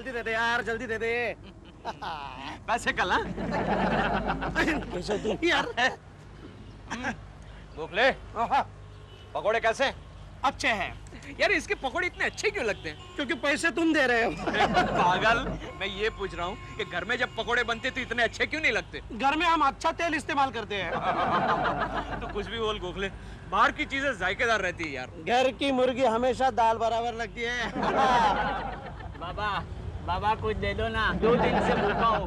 जल्दी दे दे यार, जल्दी दे दे। पैसे कल। कैसे तू यार? गोखले, पकोड़े कैसे? अच्छे हैं यार। इसके पकोड़े इतने अच्छे क्यों लगते हैं? क्योंकि पैसे तुम दे रहे हो। पागल, मैं ये पूछ रहा हूँ कि घर में जब पकोड़े बनते तो इतने अच्छे क्यों नहीं लगते? घर में हम अच्छा तेल इस्तेमाल करते हैं। तो कुछ भी बोल गोखले, बाहर की चीजें जायकेदार रहती है यार। घर की मुर्गी हमेशा दाल बराबर लगती है। बाबा, बाबा कुछ दे दो ना, 2 दिन से भूखा हूँ।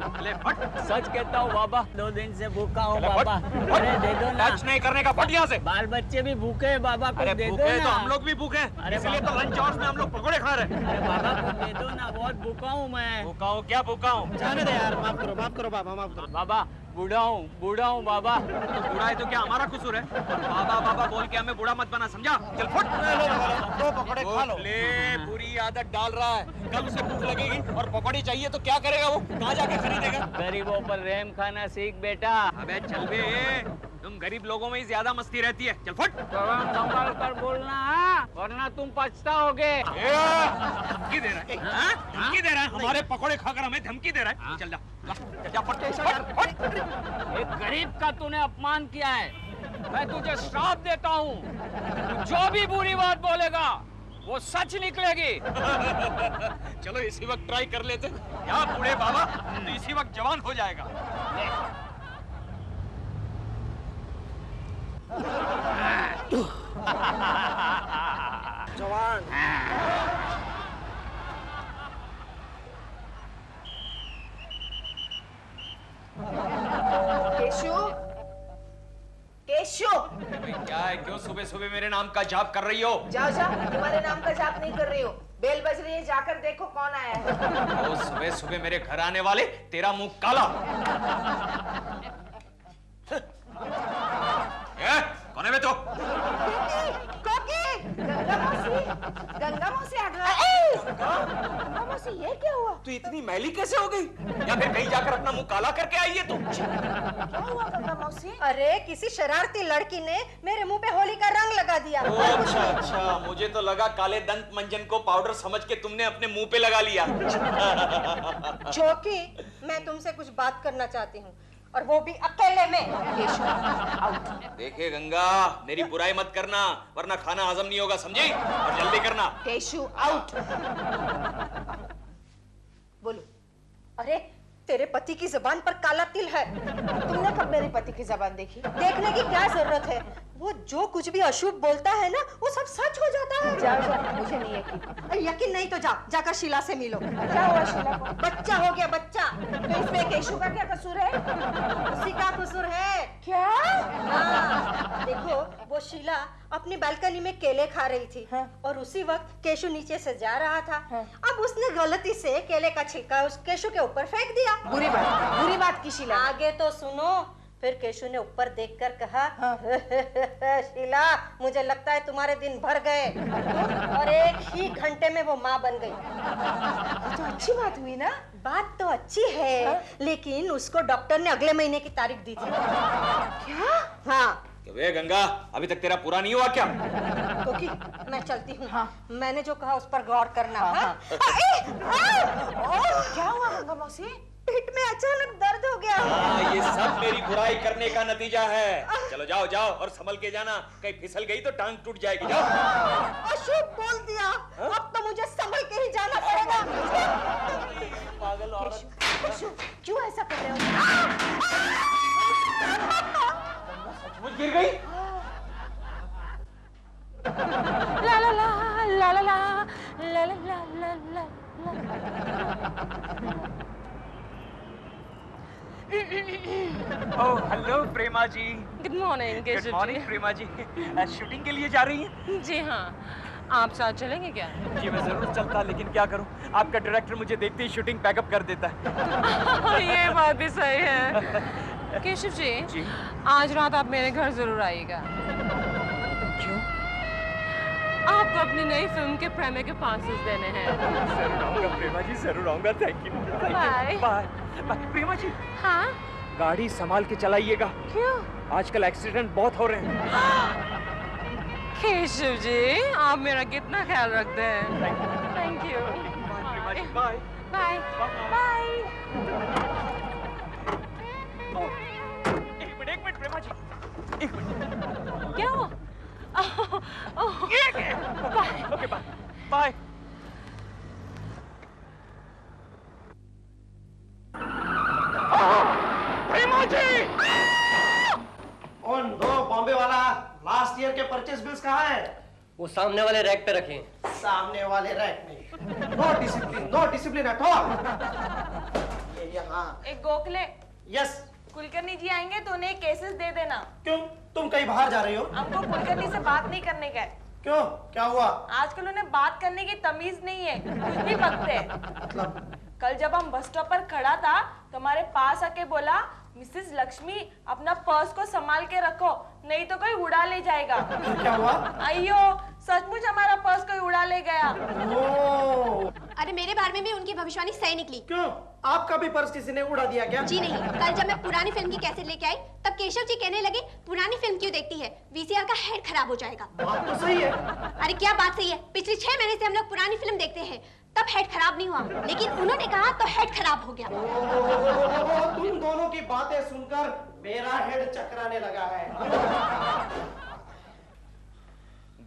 सच कहता हूँ बाबा, 2 दिन से भूखा हूँ बाबा। अरे दे दो ना। टच नहीं करने का, फट यहाँ से। बाल बच्चे भी भूखे हैं बाबा, कुछ दे दो ना। तो हम लोग भी भूखे हैं, इसलिए तो लंच आवर्स में हम लोग पकोड़े खा रहे हैं। अरे बाबा कुछ दे दो ना, बहुत भूखा हूँ मैं। भूखा हूँ क्या भूखा हूँ? जाने दे यार, माफ करो बाबा, माफ करो। बाबा बूढ़ा हूँ बाबा। तो बूढ़ा है तो क्या हमारा कसूर है? बाबा बाबा बोल के हमें बूढ़ा मत बना, समझा? चल फुट। दो पकोड़े खा लो। ले, बुरी आदत डाल रहा है। कल उसे भूख लगेगी और पकोड़े चाहिए तो क्या करेगा वो? कहाँ जाके खरीदेगा? गरीबों पर रहम खाना सीख बेटा। अबे चल बे, तुम गरीब लोगों में ही ज्यादा मस्ती रहती है। चल फुट। संभाल कर बोलना, वरना तुम पछताओगे। धमकी दे रहा है, धमकी दे रहा है। हमारे पकोड़े खाकर हमें धमकी दे रहा है। चल जा, जा फट। एक गरीब का तूने अपमान किया है, मैं तुझे श्राप देता हूँ। जो भी बुरी बात बोलेगा वो सच निकलेगी। चलो इसी वक्त ट्राई कर लेते। क्या बूढ़े बाबा, तो इसी वक्त जवान हो जाएगा। जवान। केशु, क्या है? क्यों सुबह सुबह मेरे नाम का जाप कर रही हो? जाओ तुम्हारे नाम का जाप नहीं कर रही हो। बेल बज रही है, जाकर देखो कौन आया है। ओ सुबह सुबह मेरे घर आने वाले, तेरा मुंह काला। कौन है बे तो? गंगा मौसी आ गई। गंगा मौसी, ये क्या हुआ? तू इतनी मैली कैसे हो गई? या फिर कहीं जाकर अपना मुंह काला करके आई है तू? क्या हुआ गंगा मौसी? अरे किसी शरारती लड़की ने मेरे मुंह पे होली का रंग लगा दिया। अच्छा, मुझे तो लगा काले दंत मंजन को पाउडर समझ के तुमने अपने मुंह पे लगा लिया। जोकी, मैं तुमसे कुछ बात करना चाहती हूँ, और वो भी अकेले में। केशु, आउट। देखे गंगा, मेरी बुराई मत करना, वरना खाना हजम नहीं होगा, समझी? और जल्दी करना। केशु, आउट। बोलो। अरे तेरे पति की जबान पर काला तिल है। तुमने कब मेरे पति की जबान देखी? देखने की क्या जरूरत है? वो जो कुछ भी अशुभ बोलता है ना, वो सब सच हो जाता है। जाओ, मुझे नहीं यकीन। यकीन नहीं तो जाकर शीला से मिलो। क्या हुआ शीला को? बच्चा हो गया, बच्चा। तो इसमें केशु का क्या कसूर है? उसी का कसूर है। क्या? हाँ, देखो वो शीला अपनी बालकनी में केले खा रही थी, और उसी वक्त केशु नीचे से जा रहा था। अब उसने गलती से केले का छिलका उस केशु के ऊपर फेंक दिया। बुरी बात की शीला। आगे तो सुनो। फिर केशु ने ऊपर देखकर कहा, शीला, मुझे लगता है तुम्हारे दिन भर गए। और 1 ही घंटे में वो माँ बन गई। तो अच्छी बात हुई ना? बात तो अच्छी है, लेकिन उसको डॉक्टर ने अगले महीने की तारीख दी थी। क्या? हाँ। वे गंगा, अभी तक तेरा पूरा नहीं हुआ क्या? तो कि मैं चलती हूँ। मैंने जो कहा उस पर गौर करना। क्या हुआ गंगा मौसी? पेट में अचानक दर्द हो गया। ये सब मेरी बुराई करने का नतीजा है। चलो जाओ जाओ, और संभल के जाना, कहीं फिसल गई तो टांग टूट जाएगी। जाओ। अशुभ बोल दिया। अब तो मुझे संभल के ही जाना पड़ेगा। पागल औरत। क्यों ऐसा कर रहे हो? सचमुच गिर गई? ला ला ला ला ला ला ला ला ला ला। ओह हेलो प्रेमा जी। Good morning Keshav ji. Good morning प्रेमा जी। शूटिंग के लिए जा रही हैं? जी हाँ, आप साथ चलेंगे क्या? जी मैं जरूर चलता, लेकिन क्या करूं, आपका डायरेक्टर मुझे देखते ही शूटिंग पैकअप कर देता है। ये बात भी सही है। केशव जी, आज रात आप मेरे घर जरूर आइएगा। क्यों? आपको अपनी नई फिल्म के प्रीमियर के पासेस देने हैं। जरूर आऊंगा प्रेमा जी, जरूर आऊंगा। Thank you. Bye. Bye. Prema जी, हाँ? गाड़ी संभाल के चलाइएगा। क्यों? आजकल एक्सीडेंट बहुत हो रहे हैं। केशव जी, आप मेरा कितना ख्याल रखते हैं। Thank you. Prema ji, bye. Bye bye. एक मिनट प्रेमा जी, एक मिनट। क्या हुआ? Bye. Okay bye bye. Prema ji! उन दो बॉम्बे वाला लास्ट ईयर के परचेज बिल्स कहाँ है? वो सामने वाले रैक पे रखें। सामने वाले रैक में। No discipline at all. ये यहाँ। एक गोखले, यस। कुलकर्णी जी आएंगे तो उन्हें केसेस दे देना। क्यों? तुम कहीं बाहर जा रही हो? हमको कुलकर्णी से बात नहीं करने का है। क्यों? क्या हुआ? आजकल उन्हें बात करने की तमीज नहीं है, कुछ भी बकते हैं। मतलब? कल जब हम बस स्टॉप पर खड़ा था तो हमारे पास आके बोला, मिसेस लक्ष्मी अपना पर्स को संभाल के रखो, नहीं तो कोई उड़ा ले जाएगा। फिर क्या हुआ? अयो, सचमुच हमारा पर्स कोई उड़ा ले गया। ओह, अरे मेरे बारे में भी उनकी भविष्यवाणी सही निकली। क्यों? आपका भी पर्स किसी ने उड़ा दिया क्या? जी नहीं, कल जब मैं पुरानी फिल्म की कैसेट लेके आई तब केशव जी कहने लगे पुरानी फिल्म क्यों देखती है, वीसीआर का हेड खराब हो जाएगा। बात तो सही है। अरे क्या बात सही है, पिछले 6 महीने से हम लोग पुरानी फिल्म देखते हैं, तब हेड खराब नहीं हुआ, लेकिन उन्होंने कहा तो हेड खराब हो गया। तुम दोनों की बातें सुनकर मेरा हेड चकराने लगा है।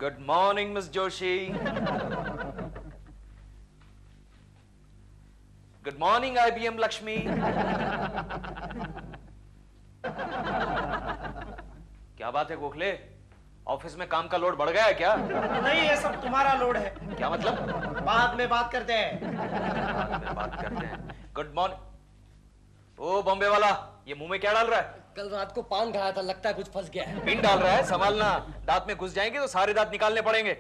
Good morning miss Joshi. Good morning IBM Lakshmi. क्या बात है गोखले, ऑफिस में काम का लोड बढ़ गया है क्या? नहीं, ये सब तुम्हारा लोड है। क्या मतलब? बाद में बात करते हैं। बाद में बात करते हैं। Good morning. ओ बॉम्बे वाला, ये मुंह में क्या डाल रहा है? कल रात को पान खाया था, लगता है कुछ फंस गया है। पिन डाल रहा है, संभालना, दांत में घुस जाएंगे तो सारे दांत निकालने पड़ेंगे।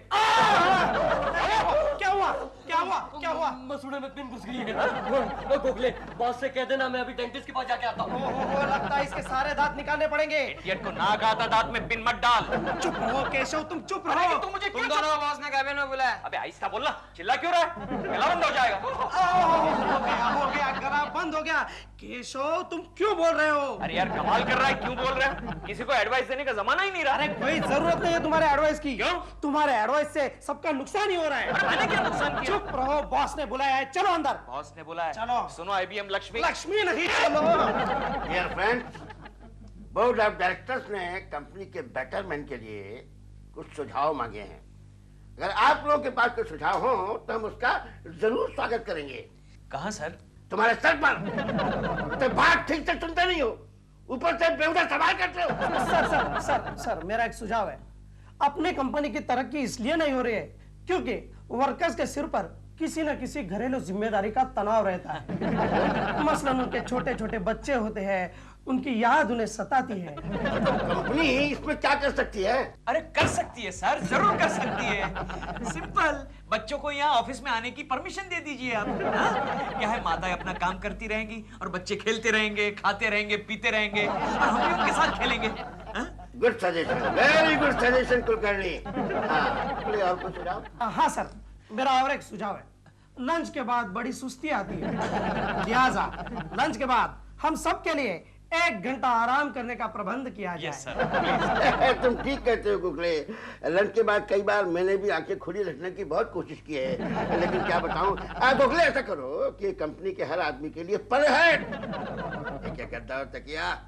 क्या हुआ? क्या हुआ? क्या हुआ? मसूड़े में पिन घुस गई है। गोखले, बॉस से कह देना मैं अभी डेंटिस्ट के पास जाके आता हूँ। ओहो, लगता है इसके सारे दांत निकालने पड़ेंगे। इडियट को ना कहा था दांत में पिन मत डाल। चुप रहो केशव, तुम चुप अरे रहो। तुम मुझे तुम दोनों बॉस ने कैबिन में बुलाया। अबे आहिस्ता बोलना, चिल्ला क्यों रहा है? गला बंद हो जाएगा। हो गया, गला बंद हो गया। केशव, तुम क्यों बोल रहे हो? अरे यार कमाल कर रहा है, क्यों बोल रहा है? किसी को एडवाइस देने का जमाना ही नहीं रहा। अरे कोई जरूरत नहीं है तुम्हारे एडवाइस की। क्यों? तुम्हारे एडवाइस से सबका नुकसान ही हो रहा है। मैंने क्या नुकसान किया? चुप रहो, बॉस ने बुलाया है, चलो अंदर। बॉस ने बोला है। चलो। सुनो IBM लक्ष्मी। लक्ष्मी नहीं, चलो। Dear friends, board of directors ने कंपनी के बेटरमेंट के लिए कुछ सुझाव मांगे हैं। अगर आप लोगों के पास कोई सुझाव हो तो हम उसका जरूर स्वागत करेंगे। कहाँ सर? तुम्हारे सर पर। तो बात ठीक से सुनते नहीं हो, ऊपर से बेहुदा सवाल करते हो। सर, मेरा एक सुझाव है। अपनी कंपनी की तरक्की इसलिए नहीं हो रही है क्योंकि वर्कर्स के सिर पर किसी न किसी घरेलू जिम्मेदारी का तनाव रहता है। मसलन उनके छोटे छोटे बच्चे होते हैं, उनकी याद उन्हें सताती है। कंपनी इसमें क्या कर सकती है? अरे कर सकती है सर, जरूर कर सकती है। सिंपल, बच्चों को यहाँ ऑफिस में आने की परमिशन दे दीजिए आप। क्या है, माताएं अपना काम करती रहेंगी और बच्चे खेलते रहेंगे, खाते रहेंगे, पीते रहेंगे और हम भी उनके साथ खेलेंगे। Good suggestion, very good suggestion Kulkarni. हाँ, और कुछ सुझाव? हाँ सर, मेरा और एक सुझाव है। लंच के बाद बड़ी सुस्ती आती है, लिहाजा लंच के बाद हम सब के लिए 1 घंटा आराम करने का प्रबंध किया जाए। Yes sir. तुम ठीक कहते हो कुकले। लंच के बाद कई बार मैंने भी आंखें खुली रखने की बहुत कोशिश की है, लेकिन क्या बताऊं। कुकले, ऐसा करो कि कंपनी के हर आदमी के लिए पर हेड एक गद्दा और तकिया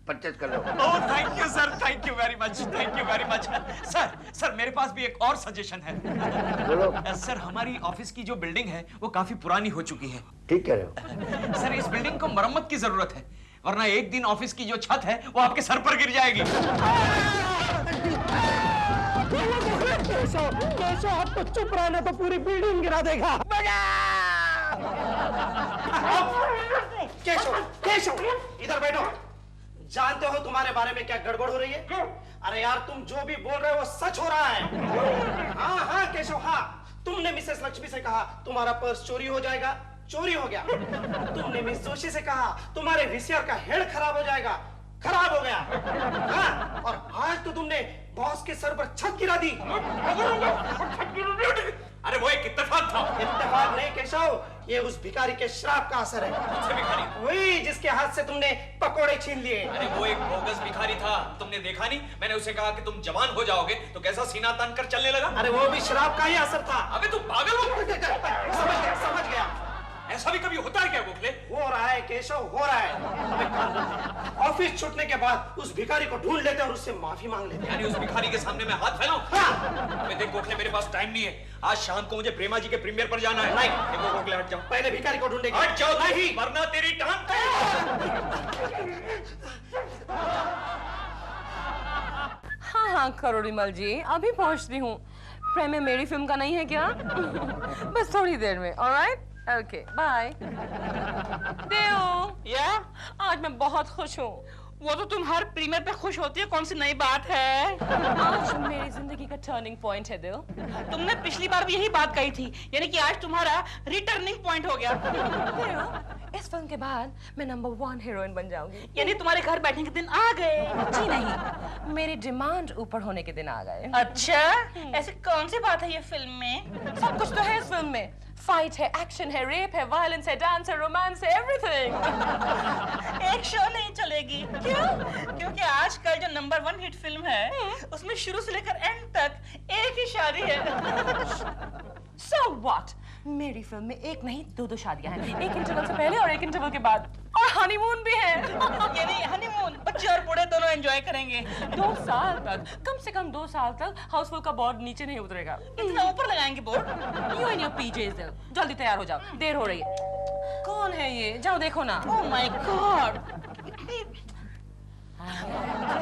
परचेज कर लो। Oh thank you sir, thank you very much, thank you very much. Sir मेरे पास भी एक और सजेशन है। बोलो। सर हमारी ऑफिस की जो बिल्डिंग है वो काफी पुरानी हो चुकी है। ठीक कह रहे हो। सर इस बिल्डिंग को मरम्मत की जरूरत है, वरना एक दिन ऑफिस की जो छत है वो आपके सर पर गिर जाएगी। केशव, आप तो चुप रहना तो पूरी बिल्डिंग गिरा देगा। केशव, इधर बैठो। जानते हो तुम्हारे बारे में क्या गड़बड़ हो रही है? अरे यार, तुम जो भी बोल रहे हो वो सच हो रहा है। हाँ केशव, हाँ, तुमने मिसेस लक्ष्मी से कहा तुम्हारा पर्स चोरी हो जाएगा, चोरी हो गया। तुमने मिस जोशी से कहा तुम्हारे वीसीआर का हेड खराब हो जाएगा, खराब हो गया। हाँ, और आज तो तुमने बॉस के सर पर छत गिरा दी। अरे वो एक इत्तेफाक था। इत्तेफाक नहीं केशव, ये उस भिखारी के श्राप का असर है। भिखारी? वही जिसके हाथ से तुमने पकोड़े छीन लिए। अरे वो एक बोगस भिखारी था, तुमने देखा नहीं? मैंने उसे कहा कि तुम जवान हो जाओगे तो कैसा सीना तान कर चलने लगा। अरे वो भी श्राप का ही असर था। अबे तू पागल हो? समझ गया। ऐसा भी कभी होता है क्या गोखले? हो रहा है केशव, हो रहा है। अब एक काम करते हैं, ऑफिस छूटने के बाद उस भिखारी को ढूंढ लेते हैं और उससे माफी मांग लेते हैं। यानी उस भिखारी के सामने मैं हाथ फैलाऊं? हाँ। अबे देख गोखले, मेरे पास टाइम नहीं है। आज शाम को मुझे प्रेमा जी के प्रीमियर पर जाना है। नहीं। देखो गोखले, हट जाओ। पहले भिखारी को ढूंढेंगे। हट जाओ, नहीं। वरना तेरी टांग हाँ हाँ करोड़ीमल जी, अभी पहुंचती हूँ। प्रेम में मेरी फिल्म का नहीं है क्या? बस थोड़ी देर में। Alright, okay, bye. देव, या आज मैं बहुत खुश हूँ। वो तो तुम हर प्रीमियर पे खुश होती है, कौन सी नई बात है? आज मेरी जिंदगी का टर्निंग पॉइंट है देव। तुमने पिछली बार भी यही बात कही थी, यानी कि आज तुम्हारा रिटर्निंग पॉइंट हो गया। देव, इस फिल्म के बाद मैं नंबर 1 हीरोइन बन जाऊंगी। यानी तुम्हारे घर बैठने के दिन आ गए। जी नहीं, मेरी डिमांड ऊपर होने के दिन आ गए। अच्छा, ऐसी कौन सी बात है ये फिल्म में? सब कुछ तो है इस फिल्म में। फाइट है, एक्शन है, रेप है, वायलेंस है, डांस है, रोमांस है, एवरीथिंग। एक शो नहीं चलेगी। क्यों? क्योंकि आजकल जो नंबर 1 हिट फिल्म है, उसमें शुरू से लेकर एंड तक एक ही शादी है। So what? मेरी फिल्म में एक नहीं 2 शादियां हैं। एक इंटरवल से पहले और एक इंटरवल के बाद, और हनीमून भी है। यानी हनीमून बच्चे और बूढ़े दोनों एंजॉय करेंगे। 2 साल तक, कम से कम 2 साल तक हाउसफुल का बोर्ड नीचे नहीं उतरेगा। इतना ऊपर लगाएंगे board? You and your PJs there. जल्दी तैयार हो जाओ, देर हो रही है। कौन है ये? जाओ देखो ना। Oh my God!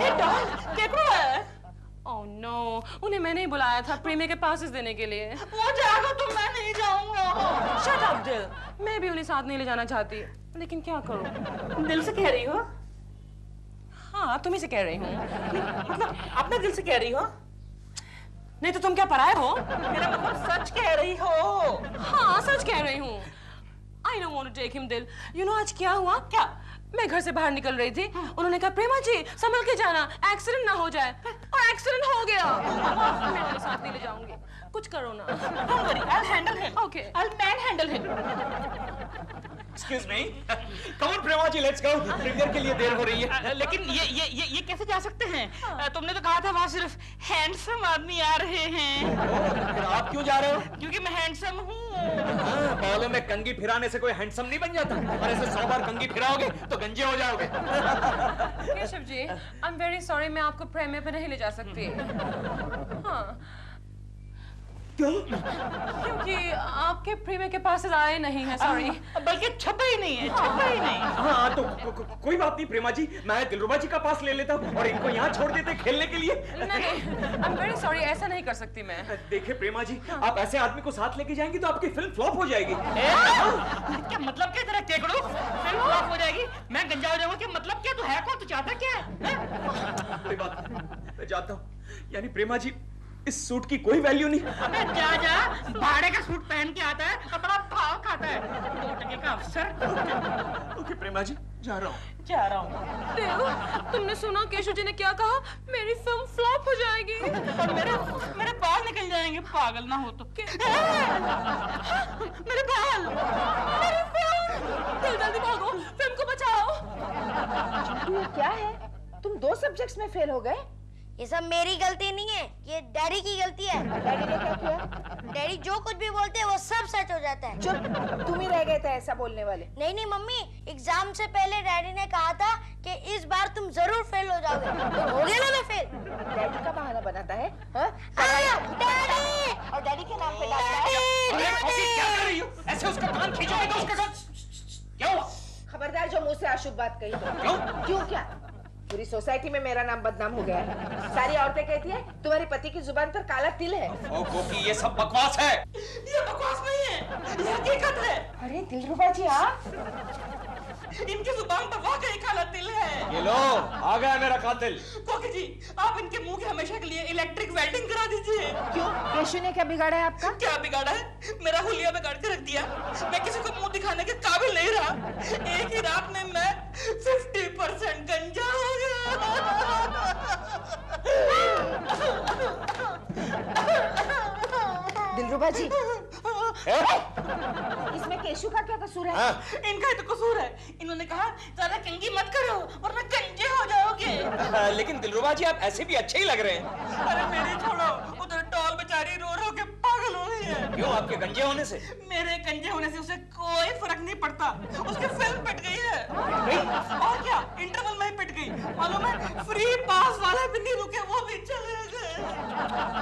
ये डॉल केकड़ू है। Oh no, उन्हें मैंने ही बुलाया था प्रीमियर के पासेस देने के लिए। वो जाएगा तो मैं नहीं जाऊंगा। Shut up, दिल। मैं भी उन्हें साथ नहीं ले जाना चाहती, लेकिन क्या करूं? दिल से कह रही हो? हाँ, तुम्ही से कह रही हूँ। मतलब अपने दिल से कह रही हो? नहीं तो तुम क्या पराए हो? मेरा मतलब सच कह रही हो? हाँ, सच कह रही हूँ। I don't want to take him, दिल। You know आज क्या हुआ? क्या? मैं घर से बाहर निकल रही थी, उन्होंने कहा प्रेमा जी संभल के जाना, एक्सीडेंट ना हो जाए, और एक्सीडेंट हो गया। मैं तेरे साथ नहीं ले जाऊंगी, कुछ करो ना। Don't worry, I'll handle him. Okay. I'll manhandle him. Excuse me. Come on Prema ji, let's go. Premiere के लिए देर हो रही है। लेकिन ये कैसे जा सकते हैं? तुमने तो कहा था वहाँ सिर्फ हैंडसम आदमी आ रहे हैं। फिर आप क्यों जा रहे हो? क्योंकि मैं हैंडसम हूँ। बालों में कंघी फिराने से कोई हैंडसम नहीं बन जाता, और ऐसे 100 बार कंघी फिराओगे तो गंजे हो जाओगे। Keshav ji, I'm very sorry, मैं आपको प्रीमियर पे नहीं ले जा सकती। हाँ। क्यों? क्योंकि आपके प्रीमियर के पास आए नहीं है, सॉरी। बल्कि छपा ही नहीं है, छपा ही नहीं। हाँ तो कोई बात नहीं प्रेमा जी, मैं दिलरुबा जी का पास ले लेता हूँ और इनको यहाँ छोड़ देते खेलने के लिए। नहीं, I'm very sorry, ऐसा नहीं कर सकती मैं। देखिए प्रेमा जी, आप ऐसे आदमी को साथ लेके जाएंगी तो आपकी फिल्म फ्लॉप हो जाएगी। क्या मतलब क्या तेरा केकड़ू? फिल्म फ्लॉप हो जाएगी? मैं गंजा हो जाऊंगा? क्या मतलब क्या? तू है कौन? तू चाहता क्या है? कोई बात नहीं, मैं जाता हूँ। यानी प्रेमा जी, इस सूट की कोई वैल्यू नहीं। अबे जा भाड़े का सूट पहन के आता है और बड़ा भाव खाता है। 2 टके का अफसर। ओके प्रेमा जी, जा रहा हूँ। जा रहा हूँ। देव, तुमने सुना केशव जी ने क्या कहा? मेरी फिल्म फ्लॉप हो जाएगी। और मेरे बाल निकल जाएंगे, पागल ना हो तो। मेरे बाल, मेरी फिल्म! दिल, जल्दी भागो, फिल्म को बचाओ। ये क्या है? तुम 2 सब्जेक्ट्स में फेल हो गए? ये सब मेरी गलती नहीं है, ये डैडी की गलती है। डैडी ने क्या किया? डैडी जो कुछ भी बोलते हैं वो सब सच हो जाता है। चुप, तुम ही रह गए थे ऐसा बोलने वाले। नहीं नहीं मम्मी, एग्जाम से पहले डैडी ने कहा था कि इस बार तुम जरूर फेल हो जाओगे, तो हो गया ना मैं फेल। डैडी का बहाना बनाता है, हाँ? डैडी! और डैडी के नाम पे डालता है। अरे कॉफी क्या कर रही हो? ऐसे उसका कान खींचोगे तो उसका कान क्या हुआ? खबरदार जो मुंह से अशुभ बात कही तो। क्यों क्या? पूरी सोसाइटी में मेरा नाम बदनाम हो गया है। सारी औरतें कहती है तुम्हारे पति की जुबान पर काला तिल है। ओ गोपी, ये सब बकवास है। ये बकवास नहीं है, ये हकीकत है। अरे दिलरुबा जी आप, इनकी जुबान पर वाकई काला तिल है। ये लो, आ गया मेरा कातिल। कोकी जी, आप इनके मुंह के हमेशा के लिए इलेक्ट्रिक वेल्डिंग करा दीजिए। क्यों? केशु ने क्या बिगाड़ा है आपका? क्या बिगाड़ा है? मेरा हुलिया बिगाड़ के रख दिया। मैं किसी को मुंह दिखाने के काबिल नहीं रहा। एक ही रात में मैं 50% गंजा हो गया। दिलरुबा जी, इसमें केशु का क्या कसूर है? इनका ही तो कसूर है। इन्होंने कहा ज्यादा कंघी मत करो वरना गंजे हो जाओगे। लेकिन दिलरुबा जी, आप ऐसे भी अच्छे ही लग रहे हैं। अरे मेरी छोड़ो, उधर टॉल बेचारा बेचारी रो रो के पागल हो गई है। क्यों, आपके गंजे होने से? मेरे गंजे होने से उसे कोई फर्क नहीं पड़ता, उसकी फिल्म पिट गई है। और क्या, इंटरवल में ही पिट गई। मालूम है, फ्री पास वाले भी नहीं रुके, वो भी चले गए।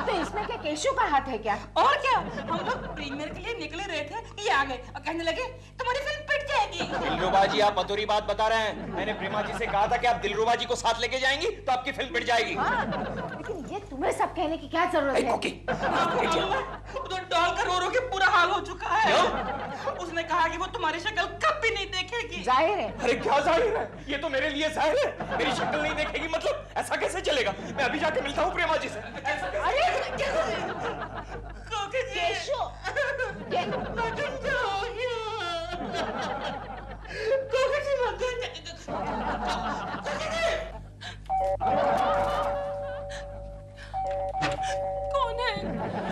तो इसमें क्या केशव का हाथ है क्या? और क्या, हम लोग प्रीमियर के लिए निकले रहे थे, ये आ गए और कहने लगे तुम्हारी फिल्म पिट जाएगी। दिलरुबा जी, आप अधूरी बात बता रहे हैं। मैंने प्रेमा जी से कहा था कि आप दिलरुबा जी को साथ लेके जाएंगी तो आपकी फिल्म पिट जाएगी। हाँ, लेकिन ये तुम्हें सब कहने की क्या जरूरत है? उधर डॉल का रो रो के बुरा हाल हो चुका है। उसने कहा कि वो तुम्हारी शक्ल कभी नहीं देखेगी। जाहिर है। अरे क्या जाहिर है, ये तो मेरे लिए जाहिर है। मेरी शक्ल नहीं देखेगी मतलब? ऐसा कैसे चलेगा? मैं अभी जाके मिलता हूँ प्रेमा जी से। अरे केशव, कौन है?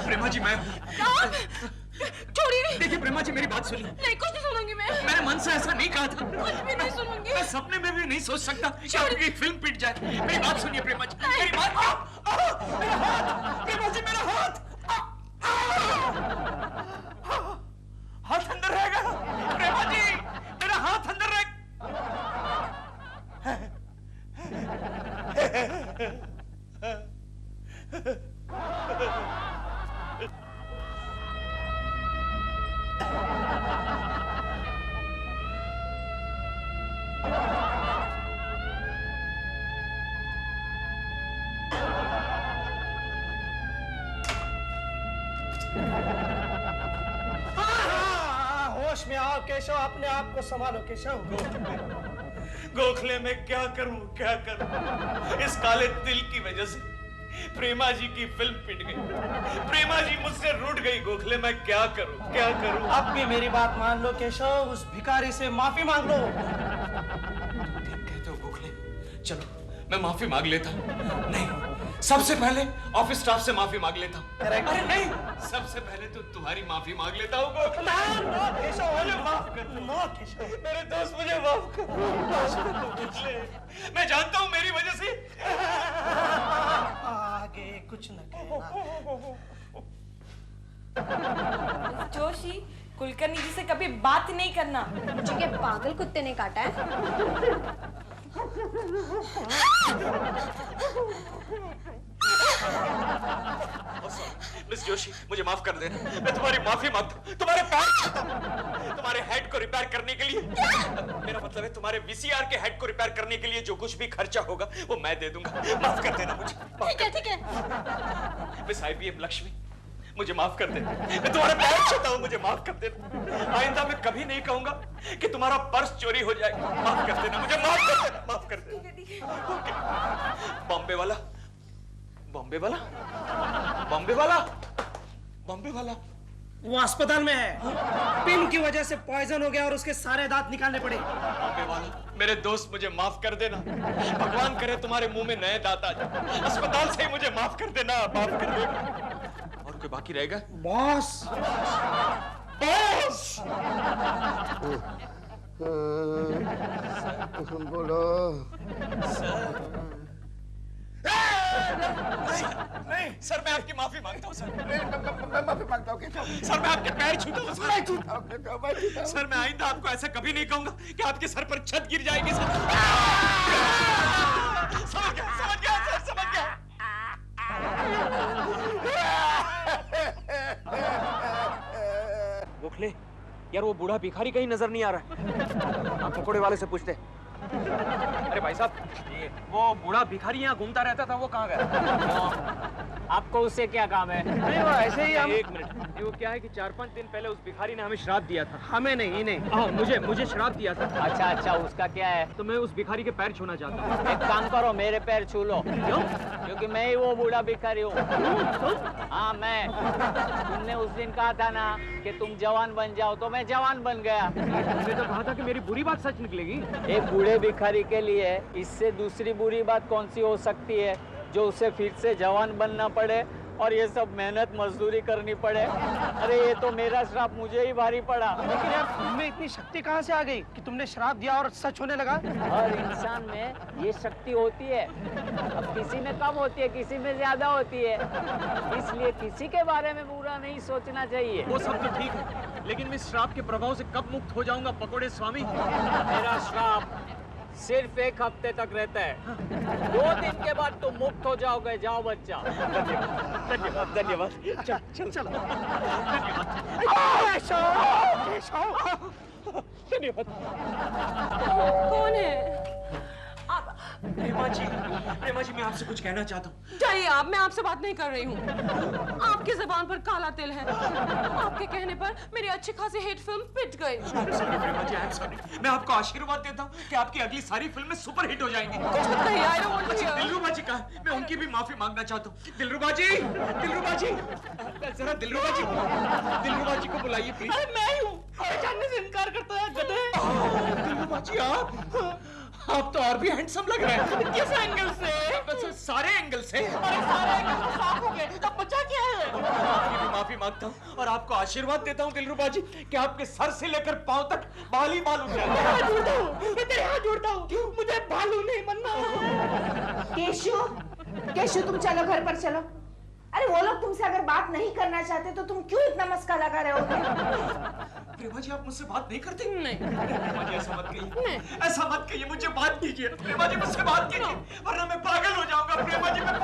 प्रेमा जी, मैं छोड़िए। देखिए प्रेमा जी, मेरी बात सुनिए। नहीं, कुछ नहीं सुनूंगी मैं। मैंने मन से ऐसा नहीं कहा था। कुछ भी नहीं सुनूंगी। मैं सपने में भी नहीं सोच सकता कि आपकी फिल्म पिट जाए। मेरी बात सुनिए प्रेमा जी, मेरी बात। मेरा हाथ, प्रेमा जी, मेरा हाथ। हाथ अंदर रहेगा प्रेमा जी, मेरा हाथ अंदर रहेगा। होश में आओ केशव, अपने आप को संभालो केशव। गोखले में क्या करूं, क्या करूं? इस काले दिल की वजह से प्रेमा जी की फिल्म पिट गई। प्रेमा जी मुझसे रूठ गई। गोखले मैं क्या करूं, क्या करूं? अब भी मेरी बात मान लो केशव, उस भिखारी से माफी मांग लो। ठीक कहते हो गोखले, चलो मैं माफी मांग लेता हूं। नहीं, सबसे पहले ऑफिस स्टाफ से माफी मांग लेता हूं। अरे नहीं, सबसे पहले तो तुम्हारी माफी मांग लेता हूं गोखले। केशव, माफ कर दो केशव। मेरे दोस्त, मुझे माफ कर गोखले। मैं जानता हूं मेरी वजह से आगे कुछ न कहना। जोशी, कुलकर्णी जी से कभी बात नहीं करना। मुझे क्या पागल कुत्ते ने काटा है? मिस जोशी, मुझे माफ कर देना। मैं तुम्हारी माफी मांगता हूं, तुम्हारे पैर छूता हूं। तुम्हारे हेड को रिपेयर करने के लिए, मेरा मतलब है तुम्हारे वीसीआर के हेड को रिपेयर करने के लिए जो कुछ भी खर्चा होगा वो मैं दे दूंगा। माफ कर देना मुझे। ठीक है, ठीक है। मिस IBM लक्ष्मी, मुझे माफ कर देना। मैं तुम्हारे पैर छूता हूं, मुझे माफ कर देना। आइंदा मैं कभी नहीं कहूंगा कि तुम्हारा पर्स चोरी हो जाएगा। माफ कर देना मुझे, माफ कर देना, माफ कर देना। बॉम्बे वाला, बॉम्बे वाला, बॉम्बे वाला, बॉम्बे वाला वो अस्पताल में है। पिन की वजह से पॉइजन हो गया और उसके सारे दांत निकालने पड़े। बॉम्बे वाला, मेरे दोस्त, मुझे माफ कर देना। भगवान करे तुम्हारे मुंह में नए दांत आ जाए। अस्पताल से ही मुझे माफ कर देना, माफ कर देना। और कोई बाकी रहेगा? बॉस, बॉस, बोलो। नहीं सर, मैं आपकी माफी मांगता हूँ सर। मैं माफी मांगता हूँ केशव। सर, मैं आपके पैर छूता हूँ सर। मैं छूता हूँ केशव, मैं छूता हूँ। सर, मैं आइंदा आपको ऐसा कभी नहीं कहूंगा कि आपके सर पर छत गिर जाएगी सर। समझ गया, समझ गया सर, समझ गया। गोखले, यार वो बूढ़ा भिखारी कहीं नजर नहीं आ रहा है। आप पकोड़े वाले से पूछते। अरे भाई साहब, वो बूढ़ा भिखारी यहाँ घूमता रहता था, वो कहाँ गया? आपको उससे क्या काम है? नहीं, वो ऐसे ही हम। एक मिनट, वो क्या है कि 4-5 दिन पहले उस भिखारी ने हमें श्राप दिया था। हमें नहीं, इन्हें। हाँ, मुझे श्राप दिया था। अच्छा अच्छा, उसका क्या है? तो मैं उस भिखारी के पैर छूना चाहता हूँ। एक काम करो, मेरे पैर छू लो। क्यों? क्योंकि मैं ही वो बूढ़ा भिखारी हूँ। हाँ, मैं। तुमने उस दिन कहा था ना कि तुम जवान बन जाओ, तो मैं जवान बन गया। तुमने तो कहा था कि मेरी बुरी बात सच निकलेगी। एक बूढ़े भिखारी के लिए इससे दूसरी बुरी बात कौन सी हो सकती है जो उसे फिर से जवान बनना पड़े और ये सब मेहनत मजदूरी करनी पड़े। अरे ये तो मेरा श्राप मुझे ही भारी पड़ा। लेकिन यार तुम्हें इतनी शक्ति कहाँ से आ गई कि तुमने श्राप दिया और सच होने लगा? हर इंसान में ये शक्ति होती है, अब किसी में कम होती है, किसी में ज्यादा होती है, इसलिए किसी के बारे में बुरा नहीं सोचना चाहिए। वो सब तो ठीक है, लेकिन मैं श्राप के प्रभाव से कब मुक्त हो जाऊंगा पकोड़े स्वामी? मेरा श्राप सिर्फ 1 हफ्ते तक रहता है, 2 दिन के बाद तुम मुक्त हो जाओगे। जाओ बच्चा। धन्यवाद धन्यवाद। चल चल चल। धन्यवाद। कौन है आप? प्रेमा जी मैं आपसे कुछ कहना चाहता हूँ। जाइए आप, मैं आपसे बात नहीं कर रही हूँ। आपकी ज़बान पर काला तिल है। आपके कहने पर मेरी अच्छी खासी हिट फिल्म पिट गई। Sorry Prema ji, I am sorry. मैं आपको आशीर्वाद देता हूँ कि आपकी अगली सारी फिल्में सुपर हिट हो जाएंगी। नहीं, I don't want to hear। दिलरुबा जी का, मैं उनकी भी माफी मांगना चाहता हूँ। दिलरुबा जी, जरा दिलरुबा जी को बुलाइए प्लीज। अरे मैं ही हूँ, जानने से इनकार करता है गधे। दिलरुबा जी आप तो और भी हैंडसम लग रहे हैं। किस एंगल से? बस सारे एंगल से। अरे सारे एंगल तो साफ हो गए, अब बचा क्या है? आपकी भी माफी मांगता हूँ और आपको आशीर्वाद देता हूँ दिलरुबा जी कि आपके सर से लेकर पांव तक बाल ही बाल उठ जाए। मैं तेरे हाथ जोड़ता हूँ, मुझे भालू नहीं बनना। केशु तुम चलो घर पर चलो। अरे वो लोग तुमसे अगर बात नहीं करना चाहते तो तुम क्यों इतना मस्का लगा रहे हो? प्रेमा जी आप मुझसे बात नहीं करते? नहीं। प्रेमा जी ऐसा मत कहिए, ऐसा मत कहिए, मुझे बात कीजिए। प्रेमा जी मुझसे बात कीजिए वरना मैं पागल हो जाऊंगा। प्रेमा जी मैं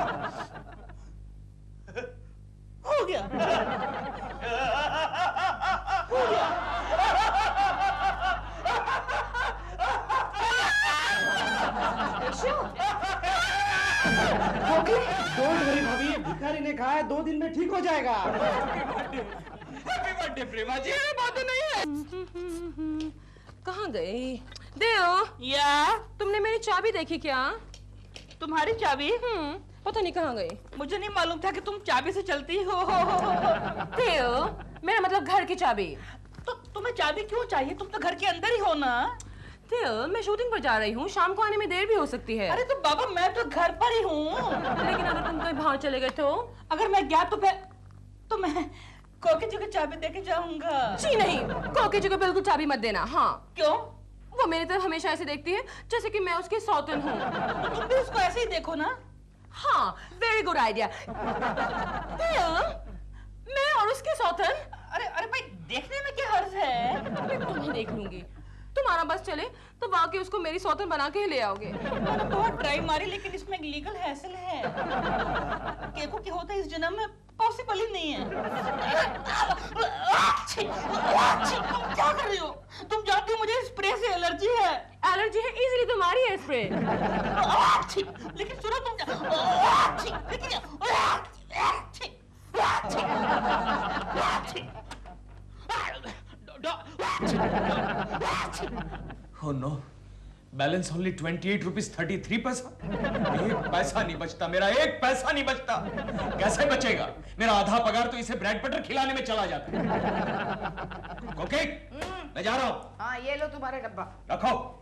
हो गया। डोंट वरी भाभी, ये भिखारी ने कहा है 2 दिन में ठीक हो जाएगा। हैप्पी बर्थडे प्रेमा जी। बात नहीं है। कहाँ गई? देव, या तुमने मेरी चाबी देखी क्या? तुम्हारी चाबी? पता नहीं कहाँ गई। मुझे नहीं मालूम था कि तुम चाबी से चलती हो। देव, मेरा मतलब घर की चाबी। तो तुम्हें चाबी क्यों चाहिए? तुम तो घर के अंदर ही हो ना। देव, मैं शूटिंग पर जा रही हूँ, शाम को आने में देर भी हो सकती है। अरे तो बाबा मैं तो घर पर ही हूँ। लेकिन अगर तुम कहीं बाहर चले गए तो? अगर मैं गया तो मैं कोकी जी को चाबी देके जाऊंगा। जी नहीं, कोकी जी को बिल्कुल चाबी मत देना। हाँ। क्यों? वो मेरी तरफ हमेशा ऐसे देखती है जैसे कि मैं उसकी सौतन हूँ। तो तुम भी उसको ऐसे ही देखो ना। हाँ, वेरी गुड आइडिया। मैं और उसकी सौतन? अरे भाई देखने में क्या हर्ज है? मैं तुम्हें देख लूंगी। तुम्हारा बस चले तो वाकई उसको मेरी सौतन बना के ले आओगे। मैंने बहुत ट्राई मारी लेकिन इसमें एक लीगल हैसल है। केको के होता इस जन्म में पॉसिबल ही नहीं है। तुम क्या कर रही हो? तुम जानती हो मुझे स्प्रे से एलर्जी है। एलर्जी है इजीली तुम्हारी है स्प्रे। लेकिन सुनो तुम Oh no, balance only 28 rupees 33 पैसा। एक पैसा नहीं बचता, मेरा एक पैसा नहीं बचता। कैसे बचेगा? मेरा आधा पगार तो इसे ब्रेड बटर खिलाने में चला जाता है। ओके, मैं जा रहा हूँ। हाँ, ये लो तुम्हारा डब्बा। रखो।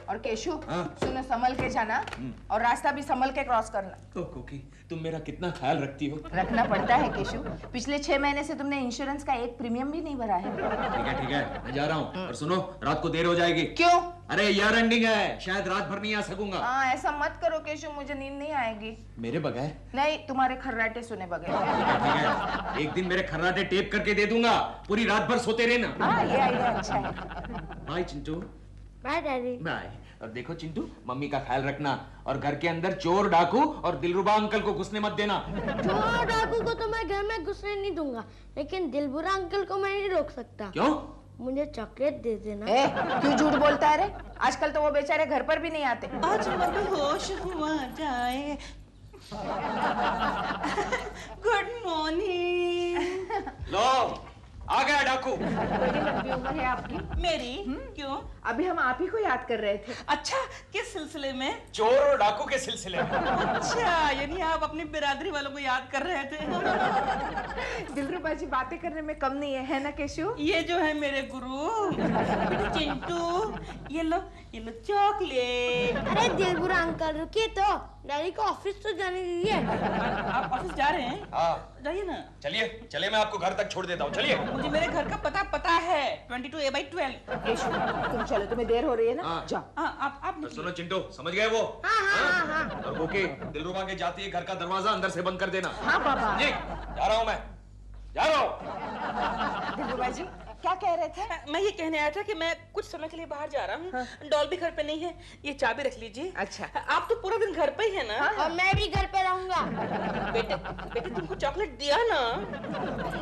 और केशु, हाँ? सुनो, संभल के जाना और रास्ता भी संभल के क्रॉस करना। तो कोकी, तुम मेरा कितना ख्याल रखती हो। रखना पड़ता है केशु। पिछले 6 महीने से तुमने इंश्योरेंस का एक प्रीमियम भी नहीं भरा है। ठीक है, मैं जा रहा हूँ। और सुनो, रात को देर हो जाएगी। क्यों? अरे ईयर एंडिंग है, शायद रात भर नहीं आ सकूंगा। हाँ, ऐसा मत करो केशु, मुझे नींद नहीं आएगी। मेरे बगैर? नहीं, तुम्हारे खर्राटे सुने बगैर। ठीक है, एक दिन मेरे खर्राटे टेप करके दे दूंगा, पूरी रात भर सोते रहना। हाँ, ये आइडिया अच्छा है। Bye Chintu. Bye daddy. Bye. और देखो चिंटू, मम्मी का ख्याल रखना और घर के अंदर चोर, डाकू और दिलरुबा अंकल को घुसने मत देना। चोर डाकू को तो मैं घर में घुसने नहीं दूंगा, लेकिन दिलबुरा अंकल को मैं नहीं रोक सकता। क्यों? मुझे चॉकलेट दे देना। क्यों झूठ बोलता है रे? आजकल तो वो बेचारे घर पर भी नहीं आते। आज मैं होश हुआ जाए। Good morning. लो, आ गया डाकू। बड़ी लंबी उम्र है आपकी। मेरी? क्यों? अभी हम आप ही को याद कर रहे थे। अच्छा, किस सिलसिले में? चोर और डाकू के सिलसिले में। अच्छा, यानी आप अपनी बिरादरी वालों को याद कर रहे थे। दिलरुबा जी बातें करने में कम नहीं है ना केशु? ये जो है मेरे गुरु, चिंटू ये लो चॉकलेट। अरे दिलबुरा अंकल रुकिए तो, डैडी को ऑफिस तो जाने दीजिए। आप ऑफिस जा रहे हैं? हाँ जाइए ना। चलिए चलिए, मैं आपको घर तक छोड़ देता हूँ, चलिए। मुझे मेरे घर का पता है 22A/12। तुम चलो, तुम्हें देर हो रही है ना। हाँ। जाओ। हाँ आप तो सुनो चिंटू, समझ गए वो? हाँ। और वो की दिलरुबा के जाती है घर का दरवाजा अंदर से बंद कर देना। हाँ पापा। जी, जा रहा हूँ मैं, जा रहा हूँ। दिलरुबा जी क्या कह रहे थे? मैं ये कहने आया था कि मैं कुछ समय के लिए बाहर जा रहा हूँ। डॉल भी घर पे नहीं है, ये चाबी रख लीजिए। अच्छा। आप तो पूरा दिन घर पे ही है ना? और मैं भी घर पे रहूंगा। बेटे तुमको चॉकलेट दिया ना?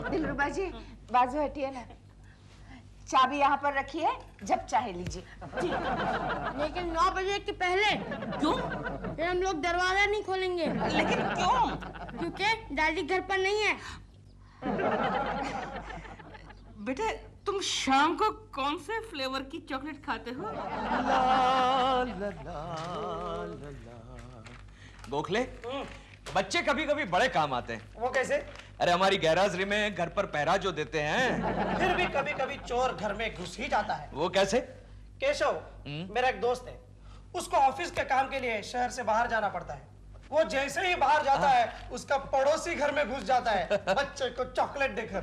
दिलरुबा जी बाजू हटिए ना, चाबी यहाँ पर रखिए, जब चाहे लीजिए। लेकिन 9 बजे के पहले। क्यों? फिर हम लोग दरवाजा नहीं खोलेंगे। लेकिन क्यों? क्योंकि डैडी घर पर नहीं है। बेटे तुम शाम को कौन से फ्लेवर की चॉकलेट खाते हो? गोखले, बच्चे कभी कभी बड़े काम आते हैं। वो कैसे? अरे हमारी गैराजरी में घर पर पहरा जो देते हैं, फिर भी कभी कभी चोर घर में घुस ही जाता है। वो कैसे? केशव मेरा एक दोस्त है, उसको ऑफिस के काम के लिए शहर से बाहर जाना पड़ता है। वो जैसे ही बाहर जाता है, उसका पड़ोसी घर में घुस जाता है बच्चे को चॉकलेट देकर।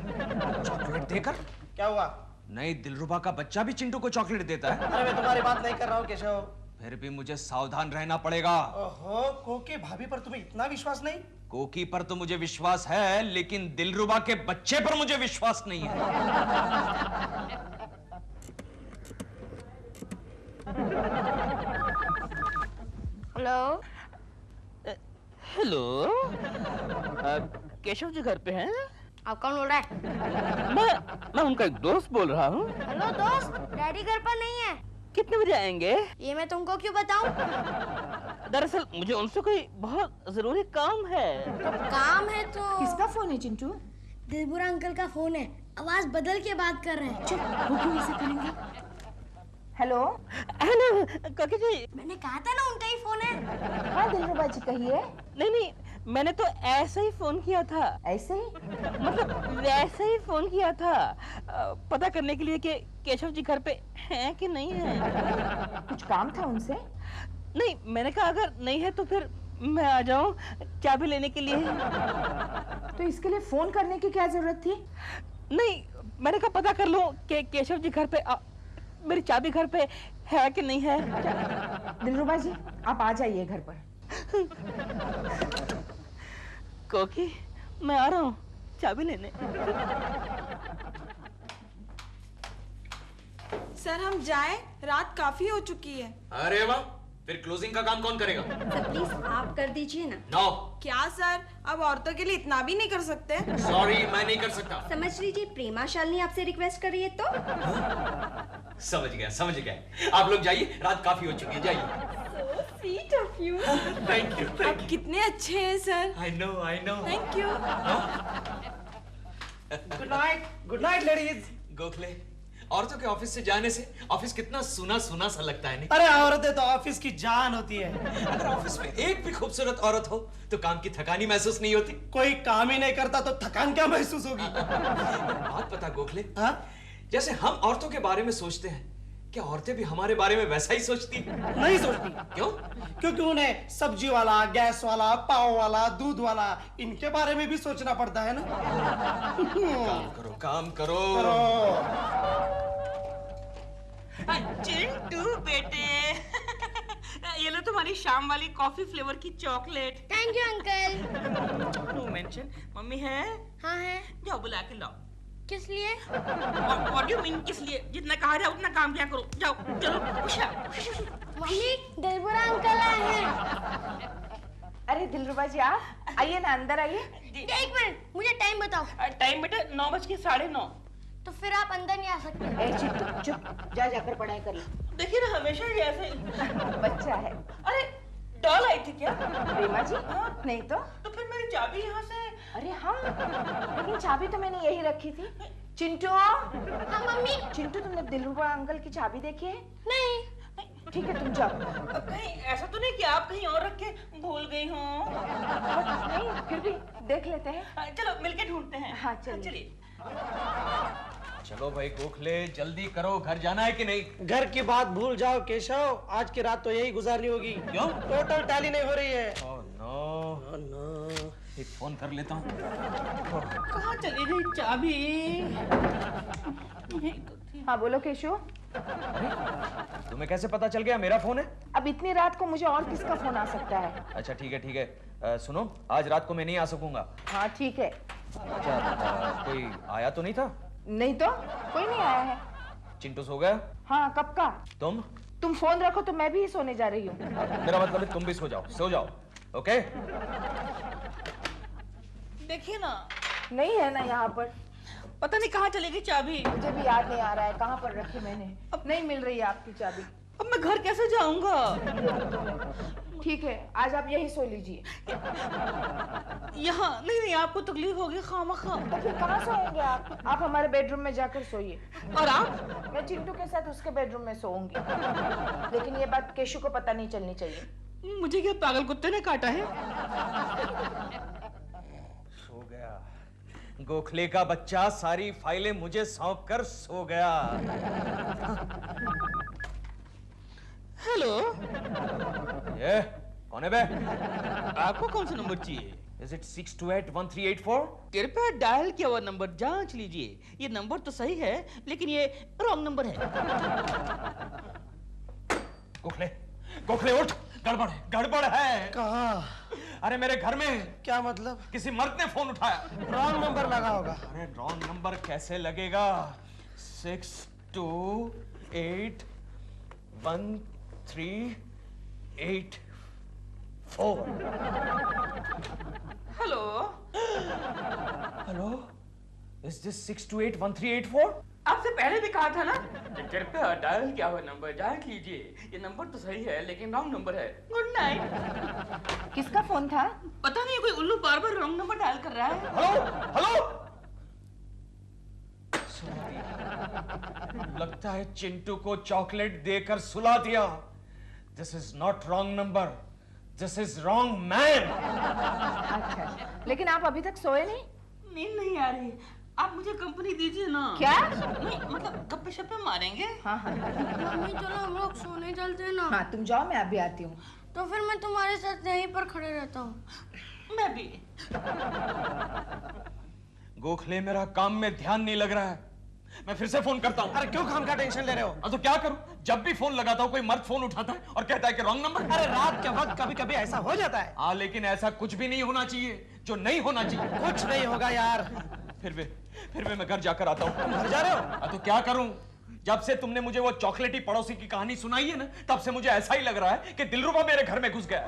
चॉकलेट देकर? क्या हुआ? नहीं, दिलरुबा का बच्चा भी चिंटू को चॉकलेट देता है। अरे मैं तुम्हारी बात नहीं कर रहा हूँ केशव। फिर भी मुझे सावधान रहना पड़ेगा। ओहो, कोकी भाभी पर तुम्हें इतना विश्वास नहीं? कोकी पर तो मुझे विश्वास है, लेकिन दिलरुबा के बच्चे पर मुझे विश्वास नहीं है। हेलो। हेलो, केशव जी घर पे हैं? आप कौन बोल रहा है? मैं उनका एक दोस्त बोल रहा हूँ। हेलो दोस्त, डैडी घर पर नहीं है। कितने बजे आएंगे? ये मैं तुमको क्यों बताऊं? दरअसल मुझे उनसे कोई बहुत जरूरी काम है। काम है तो? किसका फोन है चिंटू? दिलबुरा अंकल का फोन है, आवाज बदल के बात कर रहे हैं। चुप, वो क्यों ऐसे करेंगे? हेलो। हेलो काकी जी। मैंने कहा था ना उनका ही फोन है। हाँ दिलरुबा जी कहिए। नहीं, मैंने तो ऐसे ही फोन किया था। ऐसे ही? मतलब वैसे ही फोन किया था, पता करने के लिए कि केशव जी घर पे हैं कि नहीं है। कुछ काम था उनसे? नहीं, मैंने कहा अगर नहीं है तो फिर मैं आ जाऊं चाबी लेने के लिए। तो इसके लिए फोन करने की क्या जरूरत थी? नहीं, मैंने कहा पता कर लूं कि केशव जी घर पे मेरी चाबी घर पे है कि नहीं है। दिलरुबा जी आप आ जाइए घर पर। कोकी मैं आ रहा हूँ चाबी लेने। सर हम जाएं, रात काफी हो चुकी है। अरे वाह, फिर क्लोजिंग का काम कौन करेगा? सर प्लीज आप कर दीजिए ना। नो। क्या सर, अब औरतों के लिए इतना भी नहीं कर सकते? सॉरी, मैं नहीं कर सकता। समझ लीजिए प्रेमा शालिनी आपसे रिक्वेस्ट कर रही है तो। समझ गया। आप लोग जाइए, रात काफी हो चुकी है, जाइए। Sweet of you. Thank you. आप कितने अच्छे हैं sir. I know. Thank you. Good night ladies. Gokhale, औरतों के ऑफिस से जाने से ऑफिस कितना सुना सा लगता है नहीं? अरे औरतें तो ऑफिस की जान होती है। अगर ऑफिस में एक भी खूबसूरत औरत हो तो काम की थकानी महसूस नहीं होती। कोई काम ही नहीं करता तो थकान क्या महसूस होगी? बात पता गोखले, हाँ? जैसे हम औरतों के बारे में सोचते हैं, क्या औरतें भी हमारे बारे में वैसा ही सोचती हैं? नहीं सोचती। क्यों? क्योंकि उन्हें सब्जी वाला, गैस वाला, पाव वाला, दूध वाला, इनके बारे में भी सोचना पड़ता है ना। काम करो। चिंटू बेटे, ये लो तुम्हारी शाम वाली कॉफी फ्लेवर की chocolate. Thank you uncle. No mention. Mummy है? हाँ है। जाओ बुला के लाओ। किस लिए? What do you mean किस लिए? जितना कहा जाए उतना काम किया करो। जाओ चलो। मम्मी दिलबुरा अंकल आए हैं। अरे दिलरुबा जी आप आइए ना, अंदर आइए। एक मिनट, मुझे टाइम बताओ। टाइम बेटा 9:09। तो फिर आप अंदर नहीं आ सकते। चुप, जाकर पढ़ाई कर लो। देखिए ना हमेशा ही ऐसे। बच्चा है। अरे डॉल आई थी क्या? प्रेमा जी? नहीं तो फिर मेरी चाबी यहाँ से। अरे हाँ, लेकिन चाबी तो मैंने यही रखी थी। चिंटू। हाँ मम्मी। चिंटू तुमने दिलरुबा अंकल की चाबी देखी है? नहीं। ठीक है तुम जाओ। कहीं ऐसा तो नहीं कि आप कहीं और रख के भूल गई हो? नहीं, फिर भी देख लेते हैं। चलो मिलके ढूंढते हैं। हाँ चलिए। चलो भाई गोखले, जल्दी करो, घर जाना है कि नहीं? घर की बात भूल जाओ केशव, आज की रात तो यही गुजारनी होगी। क्यों? टोटल टैली नहीं हो रही है। Oh no. एक फोन कर लेता हूँ। कहाँ चली गई चाबी? हाँ बोलो केशव। तुम्हें कैसे पता चल गया मेरा फोन है? अब इतनी रात को मुझे और किसका फोन आ सकता है? अच्छा ठीक है ठीक है। सुनो, आज रात को मैं नहीं आ सकूंगा। हाँ ठीक है। अच्छा कोई आया तो नहीं था? नहीं तो कोई नहीं आया है। चिंटू सो गया? हाँ कब का? तुम फोन रखो तो मैं भी सोने जा रही हूँ। मेरा मतलब है तुम भी सो जाओ। ओके? देखिए ना, नहीं है ना यहाँ पर। पता नहीं कहाँ चली गई चाबी। मुझे भी याद नहीं आ रहा है कहाँ पर रखी मैंने। अब नहीं मिल रही है आपकी चाबी। अब मैं घर कैसे जाऊंगा? ठीक है, आज आप यही सो लीजिए। यहाँ नहीं, आपको तकलीफ होगी खामखा। तो फिर कहाँ सोएंगे आप? आप हमारे बेडरूम में जाकर सोइए। और आप? मैं चिंटू के साथ उसके बेडरूम में सोऊंगी। लेकिन ये बात केशु को पता नहीं चलनी चाहिए। मुझे क्या पागल कुत्ते ने काटा है? सो गया गोखले का बच्चा, सारी फाइलें मुझे सौंप कर सो गया। हेलो, ये कौन है बे? आपको कौन सा नंबर चाहिए? Is it 6281384? कृपया डायल किया हुआ नंबर जांच लीजिए। ये नंबर तो सही है, लेकिन ये रॉन्ग नंबर है। गोखले उठ, गड़बड़ है। कहाँ? अरे मेरे घर में। क्या मतलब? किसी मर्द ने फोन उठाया। रॉन्ग नंबर लगा होगा। अरे रॉन्ग नंबर कैसे लगेगा? 6281384। Hello, Is this 6281384? आपसे पहले भी कहा था ना, कृपया डायल किया हुआ नंबर जांच लीजिए। ये नंबर तो सही है, लेकिन रॉन्ग नंबर है। Good night. किसका फोन था? पता नहीं, कोई उल्लू बार बार रॉन्ग नंबर डायल कर रहा है। हेलो। लगता है चिंटू को चॉकलेट देकर सुला दिया। This is not wrong number, this is wrong man. अच्छा, लेकिन आप अभी तक सोए नहीं? नींद नहीं आ रही, आप मुझे कंपनी दीजिए ना। क्या? नहीं मतलब गप्पे शप्पे मारेंगे। हाँ। मम्मी चलो हम लोग सोने चलते हैं ना। हाँ तुम जाओ, मैं अभी आती हूँ। तो फिर मैं तुम्हारे साथ यहीं पर खड़े रहता हूँ। मैं भी। गोखले, मेरा काम में ध्यान नहीं लग रहा है, मैं फिर से फोन करता हूँ। अरे क्यों खाम का टेंशन ले रहे हो? तो क्या करूं? जब भी फोन लगाता हूं कोई मर्द फोन उठाता है और कहता है कि रॉन्ग नंबर। अरे रात के वक्त कभी कभी ऐसा हो जाता है। हाँ लेकिन ऐसा कुछ भी नहीं होना चाहिए जो नहीं होना चाहिए। कुछ नहीं होगा यार। फिर भी मैं घर जाकर आता हूँ। तुम घर जा रहे हो? तो क्या करूं? जब से तुमने मुझे वो चॉकलेटी पड़ोसी की कहानी सुनाई है ना, तब से मुझे ऐसा ही लग रहा है कि दिलरुबा मेरे घर में घुस गया।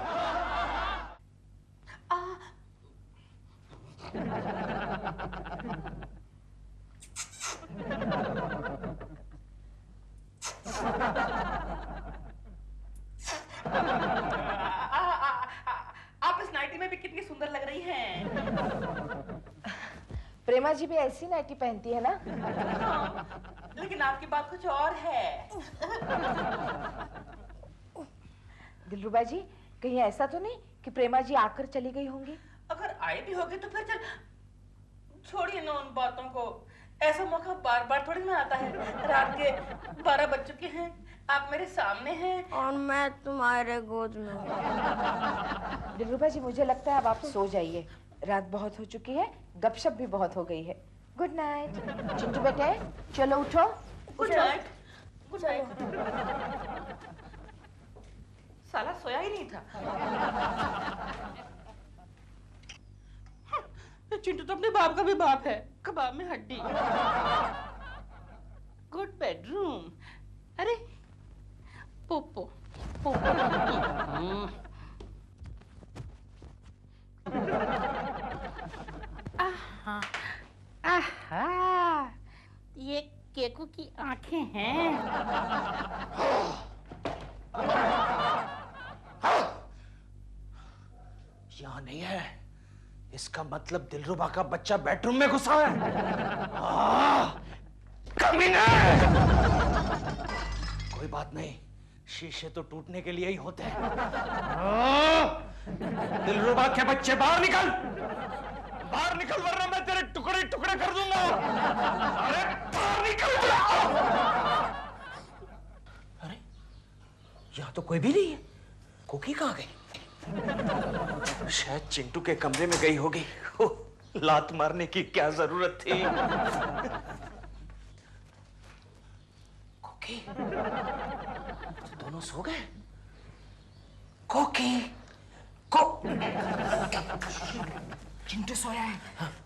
आप इस नाइटी में भी कितनी सुंदर लग रही हैं। प्रेमा जी भी ऐसी नाइटी पहनती है ना? हाँ, लेकिन आपकी बात कुछ और है। दिलरुबा जी, कहीं ऐसा तो नहीं कि प्रेमा जी आकर चली गई होंगी? अगर आए भी होगे तो फिर चल छोड़िए ना उन बातों को। ऐसा मौका बार बार थोड़ी ना आता है। रात के 12 बज चुके हैं, आप मेरे सामने हैं और मैं तुम्हारे गोद में हूँ। दिलरुबा जी, मुझे लगता है अब आप सो जाइए, रात बहुत हो चुकी है, गपशप भी बहुत हो गई है। Good night. चिंटू बेटे चलो उठो। Good night. Good night. साला सोया ही नहीं था। चिंटू तो अपने बाप का भी बाप है, कबाब में हड्डी। Good bedroom. अरे पोपो पोपो। आहा आहा, ये केकू की आंखें हैं। यहाँ नहीं है, इसका मतलब दिलरुबा का बच्चा बेडरूम में घुसा है। कमीने! कोई बात नहीं, शीशे तो टूटने के लिए ही होते हैं। दिलरुबा के बच्चे बाहर निकल, बाहर निकल वरना मैं तेरे टुकड़े टुकड़े कर दूंगा। अरे बाहर निकल। अरे यहाँ तो कोई भी नहीं है। कोकी कहाँ गई? शायद चिंटू के कमरे में गई होगी। लात मारने की क्या जरूरत थी? कोकी, तो दोनों सो गए? कोकी, चिंटू सोया है।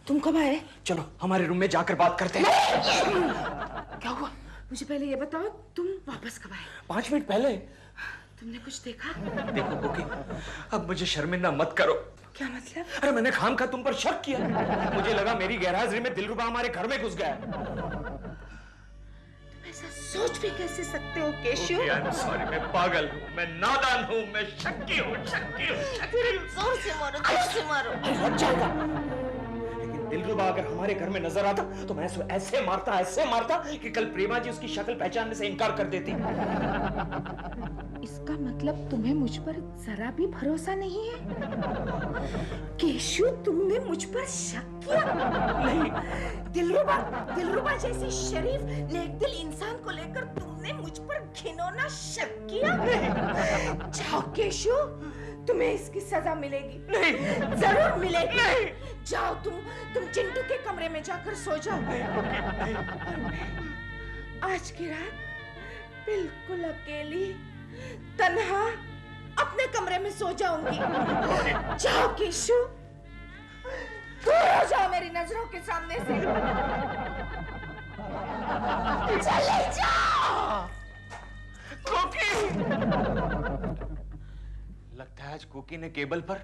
तुम कब आए? चलो हमारे रूम में जाकर बात करते हैं। क्या हुआ? मुझे पहले ये बताओ, तुम वापस कब आए? 5 मिनट पहले। तुमने कुछ देखा? देखो कोकी, अब मुझे शर्मिंदा मत करो। क्या मतलब? अरे मैंने खामखा तुम पर शक किया। मुझे लगा मेरी गैरहाजिरी में दिलरुबा हमारे घर में घुस गया। तुम ऐसा सोच भी कैसे सकते हो केशु? आई एम सॉरी, मैं पागल हूँ, मैं नादान हूँ, मैं शक्की हूँ। जोर से मारो, जोर से मारो। लग जाएगा। लेकिन दिलरुबा अगर हमारे घर में नजर आता तो मैं उसको ऐसे मारता कि कल प्रेमा जी उसकी शक्ल पहचानने से इनकार कर देती। इसका मतलब तुम्हें मुझ पर जरा भी भरोसा नहीं है? केशु, तुमने मुझ पर शक किया? नहीं। दिलरुबा जैसी शरीफ नेकदिल इंसान को लेकर तुमने मुझ पर घिनौना शक किया? जाओ केशु, तुम्हें इसकी सजा मिलेगी। नहीं, जरूर मिलेगी। नहीं। जाओ, तुम चिंटू के कमरे में जाकर सो जाओ। और मैं आज की रात बिल्कुल अकेली तन्हा अपने कमरे में सो जाऊंगी। जाओ केशु, दूर हो जाओ मेरी नजरों के सामने से। चले जाओ। कोकी! लगता है आज कोकी ने केबल पर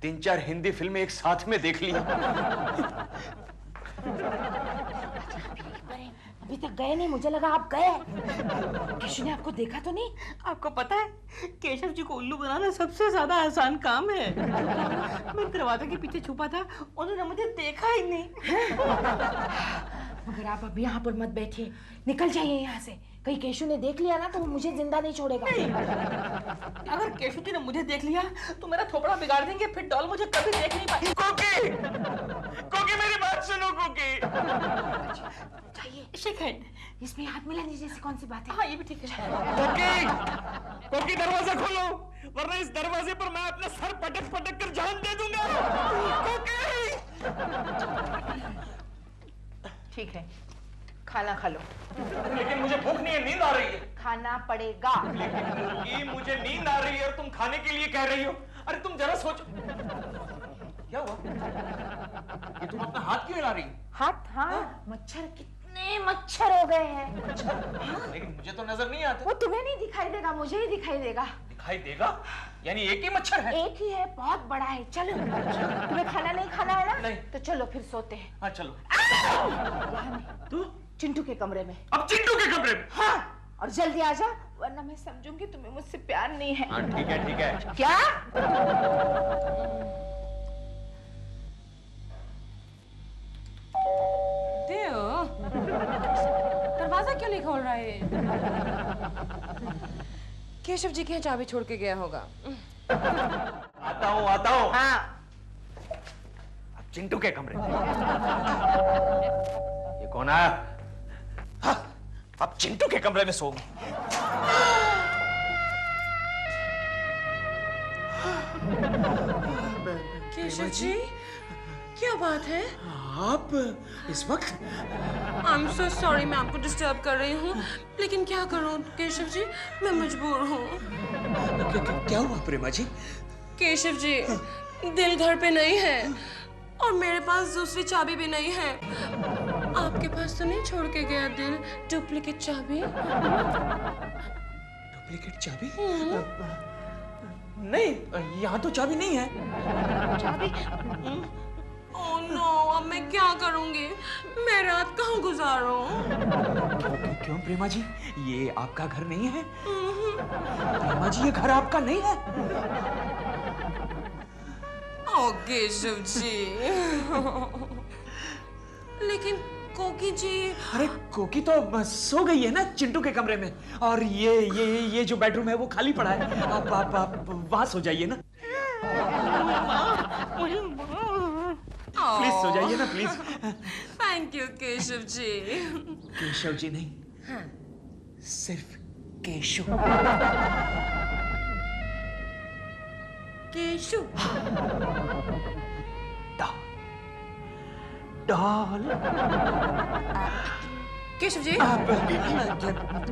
3-4 हिंदी फिल्में एक साथ में देख ली। अभी तक गए नहीं, मुझे लगा आप गए। केशु ने आपको देखा तो नहीं? आपको पता है केशव जी को उल्लू बनाना सबसे ज्यादा आसान काम है। मैं दरवाजे के पीछे छुपा था, उन्होंने मुझे देखा ही नहीं। मगर आप अभी यहाँ पर मत बैठिए, निकल जाइए यहाँ से। कहीं केशु ने देख लिया ना तो वो मुझे जिंदा नहीं छोड़ेगा। अगर केशव जी ने मुझे देख लिया तो मेरा थोपड़ा बिगाड़ देंगे, फिर डॉल मुझे कभी देख नहीं पाएगी। कोकी! कोकी मेरी बात सुनो कोकी! Shake hand. इसमें हाथ मिलाने जैसी कौन सी बात है? हाँ, ये भी ठीक है। कोकी! कोकी दरवाजा खोलो, वरना इस दरवाजे पर मैं अपना सर पटक पटक कर जान दे दूंगा। कोकी! ठीक है, खाना खा लो। लेकिन मुझे भूख नहीं है, नींद आ रही है। खाना पड़ेगा। लेकिन कोकी, मुझे नींद आ रही है और तुम खाने के लिए कह रही हो। अरे तुम जरा सोचो। क्या हुआ? ये तुम अपना हाथ क्यों हिला रही हो? हाथ? हाँ, मच्छर, कितने मच्छर हो गए हैं। लेकिन मुझे तो नजर नहीं आते। वो तुम्हें नहीं दिखाई देगा, मुझे ही दिखाई देगा। दिखाई देगा? यानी एक ही मच्छर है? एक ही है, बहुत बड़ा है। चलो, तुम्हें खाना नहीं खाना है ना? नहीं। तो चलो फिर सोते हैं। हाँ चलो। तू चिंटू के कमरे में। अब चिंटू के कमरे में? हाँ, और जल्दी आ जा, वरना मैं समझूंगी तुम्हें मुझसे प्यार नहीं है। हाँ ठीक है, ठीक है। क्या? दरवाजा क्यों नहीं खोल रहा है? केशव जी के यहाँ चाबी छोड़ के गया होगा। आता हूँ। हाँ। अब चिंटू के कमरे में। ये कौन आया? हाँ, अब चिंटू के कमरे में सोऊंगी। केशव जी, क्या बात है? आप इस वक्त? आई एम सो सॉरी, मैं आपको डिस्टर्ब कर रही हूँ, लेकिन क्या करूँ केशव जी, मैं मजबूर हूँ। क्या हुआ प्रेमा जी? केशव जी, दिल घर पे नहीं है और मेरे पास दूसरी चाबी भी नहीं है। आपके पास तो नहीं छोड़ के गया दिल डुप्लीकेट चाबी? डुप्लीकेट चाबी? नहीं, यहाँ तो चाबी नहीं है। चाबी? ओह नो, अब मैं क्या करूंगी? मैं रात कहाँ गुजारूं? क्यों प्रेमा जी, ये आपका घर नहीं है? प्रेमा जी, ये घर आपका नहीं है? ओ केशव जी। लेकिन कोकी जी। अरे कोकी तो सो गई है ना चिंटू के कमरे में, और ये जो बेडरूम है वो खाली पड़ा है। आप वहां सो जाइए ना। प्लीज सो जाइए ना please. Thank you Keshav ji. Keshav ji नहीं, हाँ। सिर्फ Keshav. Keshav. Doll. Keshav ji.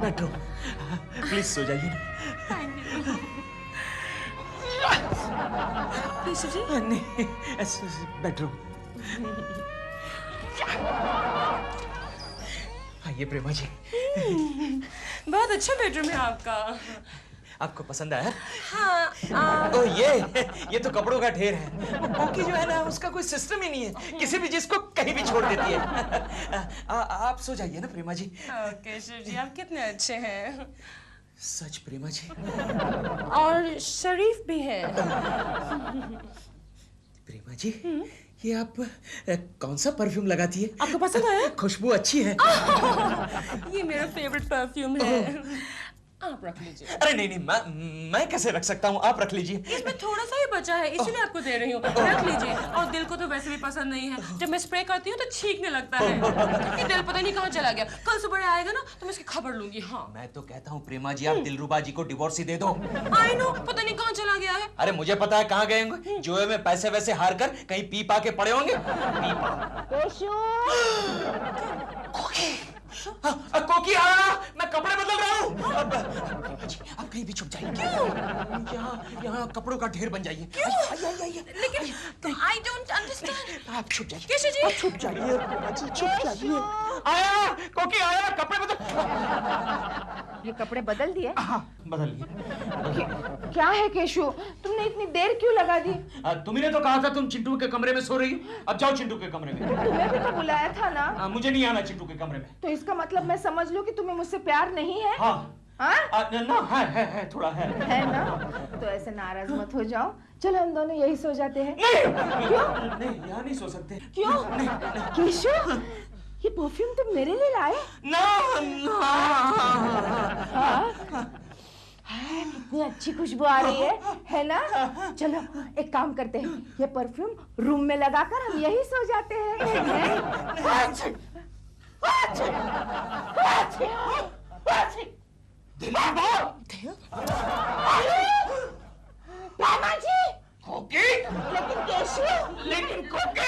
Bedroom, please सो जाइए ना। Thank you. केशव जी। नहीं, बेडरूम। आइए प्रेमा जी। बहुत अच्छा बेडरूम है आपका। आपको पसंद आया? हाँ। ओ ये तो कपड़ों का ढेर है। वो कोकी जो है ना, उसका कोई सिस्टम ही नहीं है, किसी भी चीज को कहीं भी छोड़ देती है। आप सो जाइए ना प्रेमा जी। केशव जी आप कितने अच्छे हैं। सच प्रेमा जी। और शरीफ भी है। प्रेमा जी, ये आप कौन सा परफ्यूम लगाती है? आपको पसंद आया? खुशबू अच्छी है। ये मेरा फेवरेट परफ्यूम है। आप रख लीजिए। अरे नहीं मैं कैसे रख सकता हूँ, आप रख लीजिए। इसमें थोड़ा सा ही बचा है, इसीलिए आपको दे रही हूँ। रख लीजिए। और दिल को तो वैसे भी पसंद नहीं है, जब मैं स्प्रे करती हूँ तो छींकने लगता है। ये दिल पता नहीं कहाँ चला गया। कल सुबह आएगा ना तो मैं इसकी खबर लूंगी। हाँ, मैं तो कहता हूँ प्रेमा जी, आप दिलरुबा जी को डिवोर्स ही दे दो। आई नो, पता नहीं कहाँ चला गया है। अरे मुझे पता है कहाँ गए होंगे, जुए में पैसे वैसे हार कर कहीं पी पा के पड़े होंगे। कोकी आया, मैं कपड़े बदल रहा हूँ। आप कहीं भी छुप जाइए। क्यों? यहाँ कपड़ों का ढेर बन जाइए। लेकिन आई डोंट अंडरस्टैंड। आप छुप जाइए। केशव जी। आप छुप जाइए। छुप जाइए। आया, कोकी आया, कपड़े बदल। ये कपड़े बदल दिए? हाँ, बदल लिए। क्या है केशव, तुमने इतनी देर क्यों लगा दी? तुम्ही तो कहा था तुम चिंटू के कमरे में सो रही हो, अब जाओ चिंटू के कमरे में। तुम्हें भी तो बुलाया था ना। मुझे नहीं आना चिंटू के कमरे में। तो इसका मतलब मैं समझ लूं कि तुम्हें मुझसे प्यार नहीं है? हाँ। हाँ? ना है थोड़ा है ना? तो ऐसे नाराज मत हो जाओ, चलो हम दोनों यही सो जाते हैं। नहीं। क्यों? नहीं, यहाँ नहीं सो सकते। क्यों? केशव, ये परफ्यूम तुम मेरे लिए लाए? कितनी अच्छी खुशबू आ रही है ना? चलो एक काम करते हैं, ये परफ्यूम रूम में लगाकर हम यही सो जाते हैं। लेकिन केशव, लेकिन कोकी